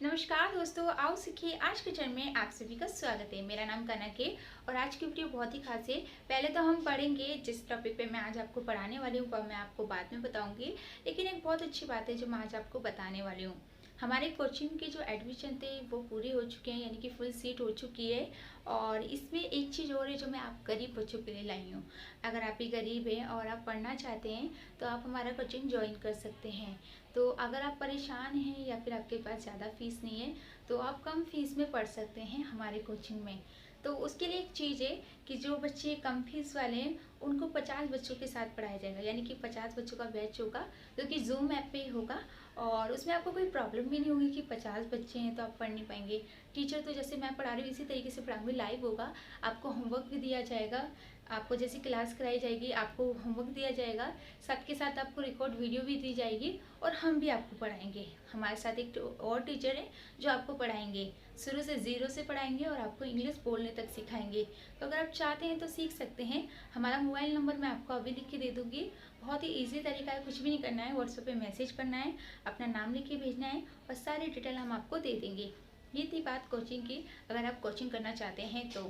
नमस्कार दोस्तों, आओ सीखिए आज के चरण में आप सभी का स्वागत है। मेरा नाम कनक है और आज की वीडियो बहुत ही खास है। पहले तो हम पढ़ेंगे जिस टॉपिक पे मैं आज आपको पढ़ाने वाली हूँ, वह मैं आपको बाद में बताऊंगी। लेकिन एक बहुत अच्छी बात है जो मैं आज आपको बताने वाली हूँ। हमारे कोचिंग के जो एडमिशन थे वो पूरे हो चुके हैं, यानी कि फुल सीट हो चुकी है। और इसमें एक चीज़ और है जो मैं आप गरीब बच्चों के लिए लाई हूँ। अगर आप भी गरीब हैं और आप पढ़ना चाहते हैं तो आप हमारा कोचिंग ज्वाइन कर सकते हैं। तो अगर आप परेशान हैं या फिर आपके पास ज़्यादा फीस नहीं है तो आप कम फीस में पढ़ सकते हैं हमारे कोचिंग में। तो उसके लिए एक चीज़ है कि जो बच्चे कम फीस वाले हैं उनको 50 बच्चों के साथ पढ़ाया जाएगा, यानी कि 50 बच्चों का बैच होगा जो कि जूम ऐप पे ही होगा। और उसमें आपको कोई प्रॉब्लम भी नहीं होगी कि 50 बच्चे हैं तो आप पढ़ नहीं पाएंगे। टीचर तो जैसे मैं पढ़ा रही हूँ इसी तरीके से पढ़ाऊंगी, लाइव होगा। आपको होमवर्क भी दिया जाएगा, आपको जैसी क्लास कराई जाएगी आपको होमवर्क दिया जाएगा, साथ के साथ आपको रिकॉर्ड वीडियो भी दी जाएगी और हम भी आपको पढ़ाएंगे। हमारे साथ एक और टीचर है जो आपको पढ़ाएंगे, शुरू से ज़ीरो से पढ़ाएंगे और आपको इंग्लिश बोलने तक सिखाएंगे। तो अगर आप चाहते हैं तो सीख सकते हैं। हमारा मोबाइल नंबर मैं आपको अभी लिख के दे दूँगी। बहुत ही ईजी तरीका है, कुछ भी नहीं करना है, व्हाट्सएप पे मैसेज करना है, अपना नाम लिख के भेजना है और सारी डिटेल हम आपको दे देंगे। ये थी बात कोचिंग की, अगर आप कोचिंग करना चाहते हैं तो।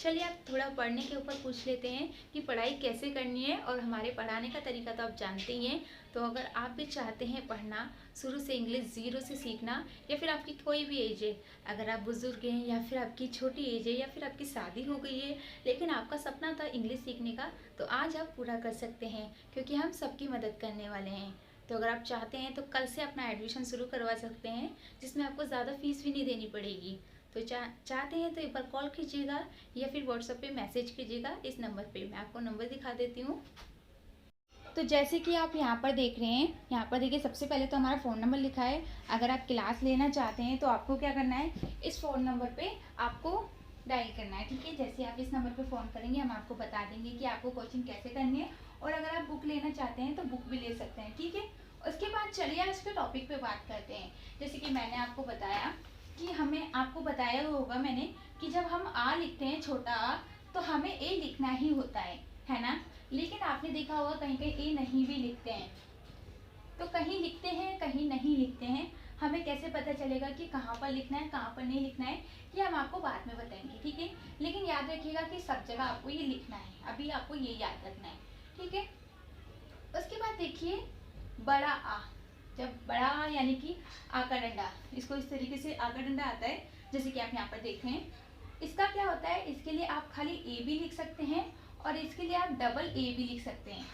चलिए आप थोड़ा पढ़ने के ऊपर पूछ लेते हैं कि पढ़ाई कैसे करनी है, और हमारे पढ़ाने का तरीका तो आप जानते ही हैं। तो अगर आप भी चाहते हैं पढ़ना, शुरू से इंग्लिश ज़ीरो से सीखना, या फिर आपकी कोई भी एज है, अगर आप बुज़ुर्ग हैं या फिर आपकी छोटी एज है या फिर आपकी शादी हो गई है लेकिन आपका सपना था इंग्लिश सीखने का, तो आज आप पूरा कर सकते हैं क्योंकि हम सबकी मदद करने वाले हैं। तो अगर आप चाहते हैं तो कल से अपना एडमिशन शुरू करवा सकते हैं, जिसमें आपको ज़्यादा फीस भी नहीं देनी पड़ेगी। तो चाहते हैं तो एक बार कॉल कीजिएगा या फिर व्हाट्सएप पे मैसेज कीजिएगा इस नंबर पे। मैं आपको नंबर दिखा देती हूँ। तो जैसे कि आप यहाँ पर देख रहे हैं, यहाँ पर देखिए सबसे पहले तो हमारा फ़ोन नंबर लिखा है। अगर आप क्लास लेना चाहते हैं तो आपको क्या करना है, इस फ़ोन नंबर पे आपको डायल करना है, ठीक है। जैसे आप इस नंबर पे फ़ोन करेंगे हम आपको बता देंगे कि आपको कोचिंग कैसे करनी है, और अगर आप बुक लेना चाहते हैं तो बुक भी ले सकते हैं, ठीक है। उसके बाद चलिए आज के टॉपिक पे बात करते हैं। जैसे कि मैंने आपको बताया कि हमें आपको बताया होगा मैंने कि जब हम आ लिखते हैं छोटा आ तो हमें ए लिखना ही होता है ना। लेकिन आपने देखा होगा कहीं कहीं ए नहीं भी लिखते हैं, तो कहीं लिखते हैं कहीं नहीं लिखते हैं। हमें कैसे पता चलेगा कि कहाँ पर लिखना है कहाँ पर नहीं लिखना है, ये हम आपको बाद में बताएंगे, ठीक है। लेकिन याद रखिएगा कि सब जगह आपको ये लिखना है, अभी आपको ये याद रखना है, ठीक है। उसके बाद देखिए बड़ा आ, जब बड़ा आ यानी कि आ का डंडा, इसको इस तरीके से आ का डंडा आता है जैसे कि आप यहाँ पर देख रहे हैं। इसका क्या होता है, इसके लिए आप खाली ए भी लिख सकते हैं और इसके लिए आप डबल ए भी लिख सकते हैं।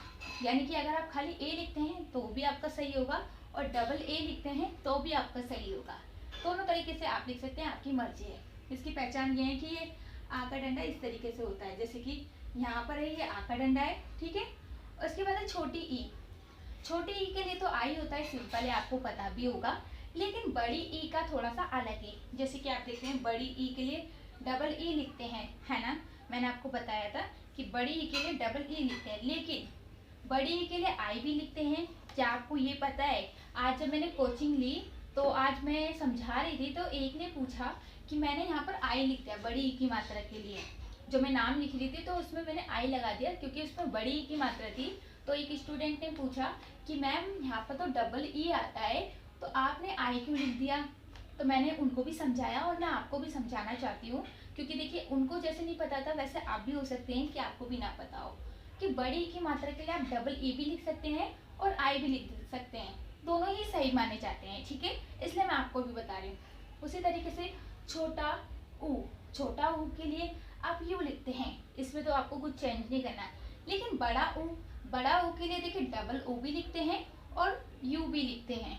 यानी कि अगर आप खाली ए लिखते हैं तो भी आपका सही होगा और डबल ए लिखते हैं तो भी आपका सही होगा। दोनों तरीके से आप लिख सकते हैं, आपकी मर्जी है। इसकी पहचान ये है कि ये आ का डंडा इस तरीके से होता है, जैसे कि यहाँ पर है ये आ का डंडा है, ठीक है। उसके बाद है छोटी ई। छोटी ई के लिए तो आई होता है, सिंपल है, आपको पता भी होगा। लेकिन बड़ी ई का थोड़ा सा अलग है, जैसे कि आप देख रहे हैं बड़ी ई के लिए डबल ई लिखते हैं, है ना। मैंने आपको बताया था कि बड़ी ई के लिए डबल ई लिखते हैं, लेकिन बड़ी ई के लिए आई भी लिखते हैं। क्या आपको ये पता है, आज जब मैंने कोचिंग ली तो आज मैं समझा रही थी तो एक ने पूछा कि मैंने यहाँ पर आई लिख दिया बड़ी ई की मात्रा के लिए। जो मैं नाम लिख रही थी तो उसमें मैंने आई लगा दिया क्योंकि उसमें बड़ी ई की मात्रा थी। तो एक स्टूडेंट ने पूछा कि मैम यहाँ पर तो डबल ई आता है तो आपने आई क्यों लिख दिया। तो मैंने उनको भी समझाया और मैं आपको भी समझाना चाहती हूँ, क्योंकि देखिए उनको जैसे नहीं पता था वैसे आप भी हो सकते हैं कि आपको भी ना पता हो कि बड़ी की मात्रा के लिए आप डबल ई भी लिख सकते हैं और आई भी लिख सकते हैं, दोनों ही सही माने जाते हैं, ठीक है। इसलिए मैं आपको भी बता रही हूँ। उसी तरीके से छोटा ऊ, छोटा ऊ के लिए आप यू लिखते हैं, इसमें तो आपको कुछ चेंज नहीं करना है। लेकिन बड़ा ऊ के लिए देखिए डबल ऊ भी लिखते हैं और यू भी लिखते हैं।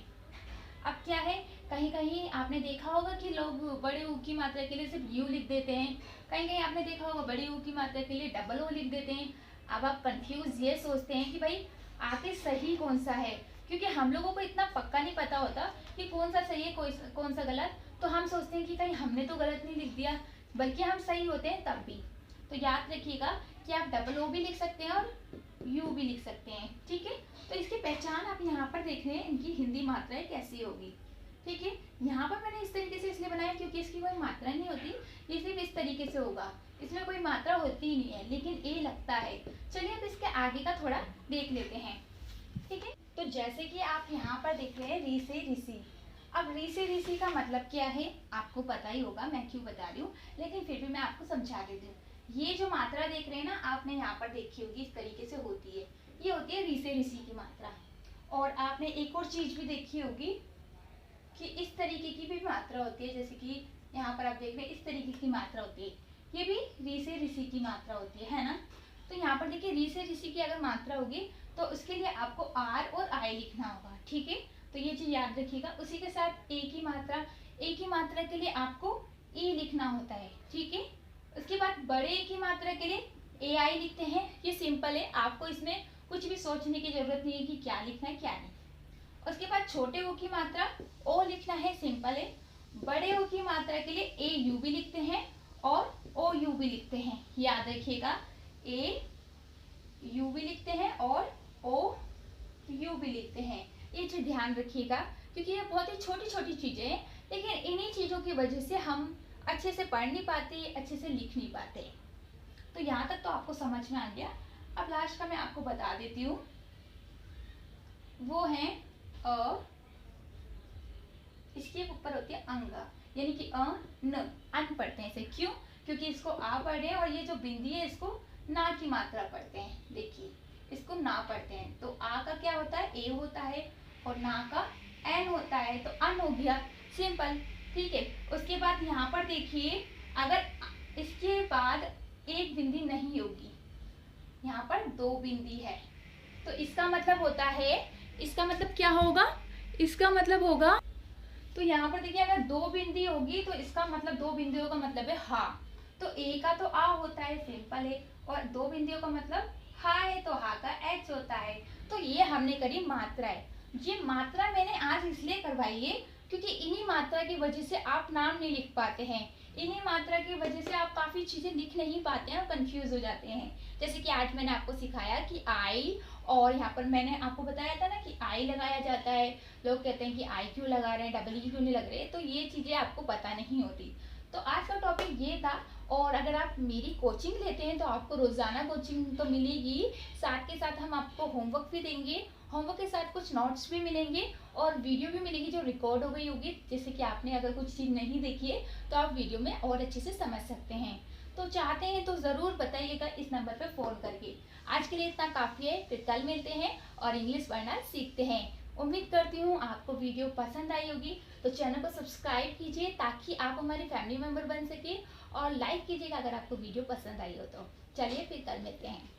अब क्या है, कहीं कहीं आपने देखा होगा कि लोग बड़े ऊ की मात्रा के लिए सिर्फ यू लिख देते हैं, कहीं कहीं आपने देखा होगा बड़ी ऊ की मात्रा के लिए डबल ओ लिख देते हैं। अब आप कंफ्यूज ये सोचते हैं कि भाई आखिर सही कौन सा है, क्योंकि हम लोगों को इतना पक्का नहीं पता होता कि कौन सा सही है कौन सा गलत। तो हम सोचते हैं कि कहीं हमने तो गलत नहीं लिख दिया, बल्कि हम सही होते हैं तब भी। तो याद रखिएगा कि आप डबल ओ भी लिख सकते हैं और यू भी लिख सकते हैं, ठीक है। तो इसकी पहचान आप यहाँ पर देख रहे हैं, इनकी हिंदी मात्राएं कैसी होगी, ठीक है। यहाँ पर मैंने इस तरीके से इसलिए बनाया क्योंकि इसकी कोई मात्रा नहीं होती, ये सिर्फ इस तरीके से होगा, इसमें कोई मात्रा होती ही नहीं है लेकिन ए लगता है। चलिए अब इसके आगे का थोड़ा देख लेते हैं, ठीक है। तो जैसे कि आप यहाँ पर देख रहे हैं री से ऋषि। अब री से ऋषि का मतलब क्या है आपको पता ही होगा, मैं क्यों बता रही हूँ, लेकिन फिर भी मैं आपको समझा देती हूँ। ये जो मात्रा देख रहे हैं ना, आपने यहाँ पर देखी होगी, इस तरीके से होती है, ये होती है री से ऋषि की मात्रा। और आपने एक और चीज भी देखी होगी कि इस तरीके की भी मात्रा होती है, जैसे कि यहाँ पर आप देख रहे हैं इस तरीके की मात्रा होती है, ये भी री से ऋषि की मात्रा होती है ना। तो यहाँ पर देखिए री से ऋषि की अगर मात्रा होगी तो उसके लिए आपको आर और आई लिखना होगा, ठीक है। तो ये चीज याद रखिएगा। उसी के साथ ए की मात्रा, ए की मात्रा के लिए आपको ई लिखना होता है, ठीक है। उसके बाद बड़े ए की मात्रा के लिए ए आई लिखते हैं, ये सिंपल है, आपको इसमें कुछ भी सोचने की जरूरत नहीं है कि क्या लिखना है क्या नहीं। उसके बाद छोटे ओ की मात्रा ओ लिखना है, सिंपल है। बड़े ओ की मात्रा के लिए ए यू भी लिखते हैं और ओ यू भी लिखते हैं, याद रखिएगा, ए यू भी लिखते हैं और ओ यू भी लिखते हैं। ये चीज ध्यान रखिएगा, क्योंकि ये बहुत ही छोटी छोटी चीजें हैं, लेकिन इन्हीं चीजों की वजह से हम अच्छे से पढ़ नहीं पाते, अच्छे से लिख नहीं पाते। तो यहाँ तक तो आपको समझ में आ गया। अब लास्ट का मैं आपको बता देती हूँ, वो है अ, इसके ऊपर होती है अंग, यानी कि अन पढ़ते हैं इसे, क्यों? क्योंकि इसको आ पढ़ रहे हैं और ये जो बिंदी है इसको ना की मात्रा पढ़ते हैं, देखिए इसको ना पढ़ते हैं। तो आ का क्या होता है, ए होता है, और ना का एन होता है, तो अन हो गया, सिंपल, ठीक है। उसके बाद यहाँ पर देखिए, अगर इसके बाद एक बिंदी नहीं होगी, यहाँ पर दो बिंदी है, तो इसका मतलब होता है, इसका मतलब क्या होगा, इसका मतलब होगा, तो यहाँ पर देखिए अगर दो बिंदी होगी तो इसका मतलब, दो बिंदियों का मतलब है हा, तो ए का तो आ होता है, सिंपल है, और दो बिंदियों का मतलब हा है, तो हा का एच होता है। तो ये हमने करी मात्राएं। ये मात्रा मैंने आज इसलिए करवाई है क्योंकि इन्हीं मात्रा की वजह से आप नाम नहीं लिख पाते हैं, इन्हीं मात्रा की वजह से आप काफी चीजें लिख नहीं पाते हैं और कंफ्यूज हो जाते हैं। जैसे कि आज मैंने आपको सिखाया कि आई, और यहाँ पर मैंने आपको बताया था ना कि आई लगाया जाता है, लोग कहते हैं कि आई क्यों लगा रहे हैं, डबल ई क्यों नहीं लग रहे, तो ये चीजें आपको पता नहीं होती। तो आज का टॉपिक ये था। और अगर आप मेरी कोचिंग लेते हैं तो आपको रोजाना कोचिंग तो मिलेगी, साथ के साथ हम आपको होमवर्क भी देंगे, होमवर्क के साथ कुछ नोट्स भी मिलेंगे और वीडियो भी मिलेगी जो रिकॉर्ड हो गई होगी, जैसे कि आपने अगर कुछ चीज़ नहीं देखी है तो आप वीडियो में और अच्छे से समझ सकते हैं। तो चाहते हैं तो ज़रूर बताइएगा इस नंबर पर फ़ोन करके। आज के लिए इतना काफ़ी है, फिर कल मिलते हैं और इंग्लिश पढ़ना सीखते हैं। उम्मीद करती हूँ आपको वीडियो पसंद आई होगी, तो चैनल को सब्सक्राइब कीजिए ताकि आप हमारे फैमिली मेम्बर बन सके, और लाइक कीजिएगा अगर आपको वीडियो पसंद आई हो तो। चलिए फिर कल मिलते हैं।